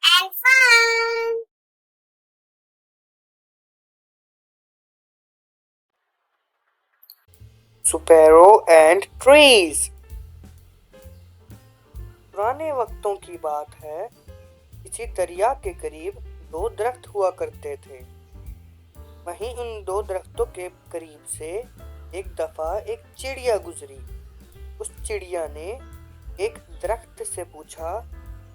and fun. Sparrow and Trees। पुराने वक्तों की बात है। किसी दरिया के करीब दो दरख्त हुआ करते थे। वहीं उन दो दरख्तों के करीब से एक दफा एक चिड़िया गुजरी। उस चिड़िया ने एक दरख्त से पूछा,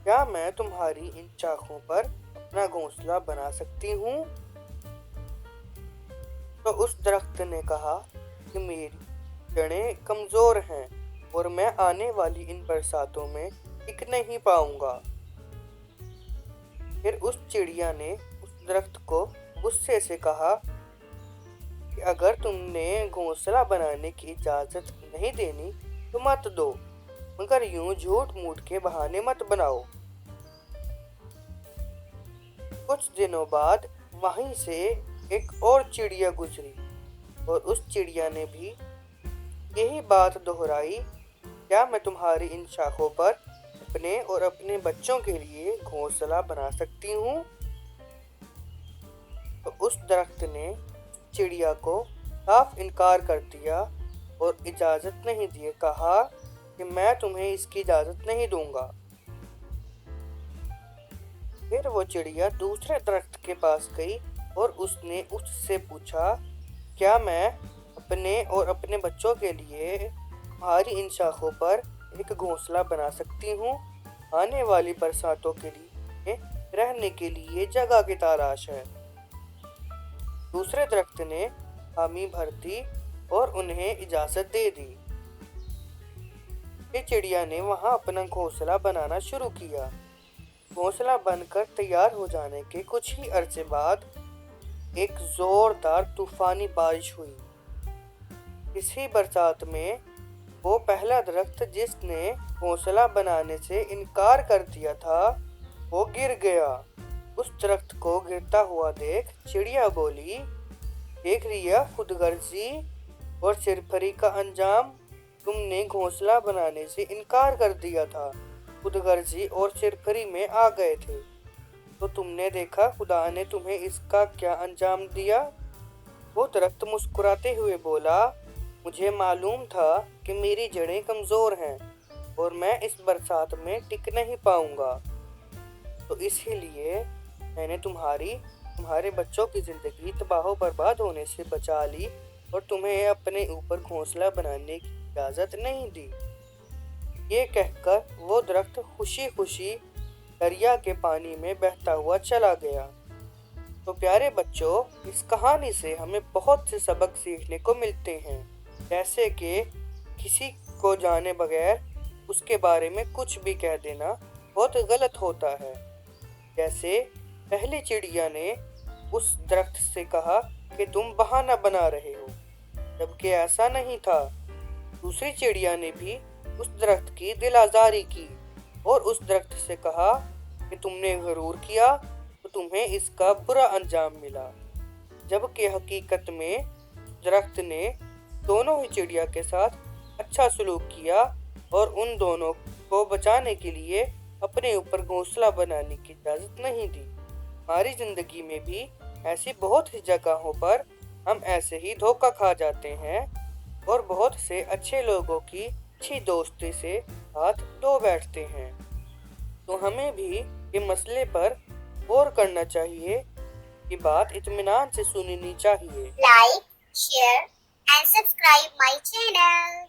क्या मैं तुम्हारी इन शाखों पर अपना घोंसला बना सकती हूँ? तो उस दरख्त ने कहा कि मेरी जड़ें कमजोर हैं और मैं आने वाली इन बरसातों में टिक नहीं पाऊंगा। फिर उस चिड़िया ने उस दरख्त को गुस्से से कहा कि अगर तुमने घोंसला बनाने की इजाजत नहीं देनी तो मत दो, मगर यूं झूठ मूठ के बहाने मत बनाओ। कुछ दिनों बाद वहीं से एक और चिड़िया गुजरी और उस चिड़िया ने भी यही बात दोहराई, क्या मैं तुम्हारी इन शाखों पर अपने और अपने बच्चों के लिए घोंसला बना सकती हूँ? तो उस दरख्त ने चिड़िया को साफ इनकार कर दिया और इजाज़त नहीं दिए कहा कि मैं तुम्हें इसकी इजाज़त नहीं दूंगा। फिर वो चिड़िया दूसरे दरख्त के पास गई और उसने उससे पूछा, क्या मैं अपने और अपने बच्चों के लिए तुम्हारी इन शाखों पर एक घोंसला बना सकती हूँ? आने वाली बरसातों के लिए रहने के लिए जगह की तलाश है। दूसरे दरख्त ने हामी भर दी और उन्हें इजाज़त दे दी। ये चिड़िया ने वहाँ अपना घोंसला बनाना शुरू किया। घोंसला बनकर तैयार हो जाने के कुछ ही अरसे बाद एक जोरदार तूफानी बारिश हुई। इसी बरसात में वो पहला दरख्त जिसने घोंसला बनाने से इनकार कर दिया था, वो गिर गया। उस दरख्त को गिरता हुआ देख चिड़िया बोली, देख लिया खुदगर्जी और सिरफरी का अंजाम। तुमने घोंसला बनाने से इनकार कर दिया था, खुदगर्जी और सिरफरी में आ गए थे, तो तुमने देखा खुदा ने तुम्हें इसका क्या अंजाम दिया। वो दरख्त मुस्कुराते हुए बोला, मुझे मालूम था कि मेरी जड़ें कमज़ोर हैं और मैं इस बरसात में टिक नहीं पाऊंगा, तो इसीलिए मैंने तुम्हारे बच्चों की ज़िंदगी तबाह बर्बाद होने से बचा ली और तुम्हें अपने ऊपर घोंसला बनाने की इजाज़त नहीं दी। ये कहकर वो दरख्त खुशी खुशी दरिया के पानी में बहता हुआ चला गया। तो प्यारे बच्चों, इस कहानी से हमें बहुत से सबक सीखने को मिलते हैं, जैसे कि किसी को जाने बगैर उसके बारे में कुछ भी कह देना बहुत गलत होता है। जैसे पहली चिड़िया ने उस दरख्त से कहा कि तुम बहाना बना रहे हो, जबकि ऐसा नहीं था। दूसरी चिड़िया ने भी उस दरख्त की दिल आज़ारी की और उस दरख्त से कहा कि तुमने गरूर किया तो तुम्हें इसका बुरा अंजाम मिला, जबकि हकीकत में दरख्त ने दोनों ही चिड़िया के साथ अच्छा सलूक किया और उन दोनों को बचाने के लिए अपने ऊपर घोंसला बनाने की इजाज़त नहीं दी। हमारी ज़िंदगी में भी ऐसी बहुत सी जगहों पर हम ऐसे ही धोखा खा जाते हैं और बहुत से अच्छे लोगों की अच्छी दोस्ती से हाथ धो बैठते हैं। तो हमें भी ये मसले पर गौर करना चाहिए कि बात इत्मीनान से सुननी चाहिए। Like, share and subscribe my channel.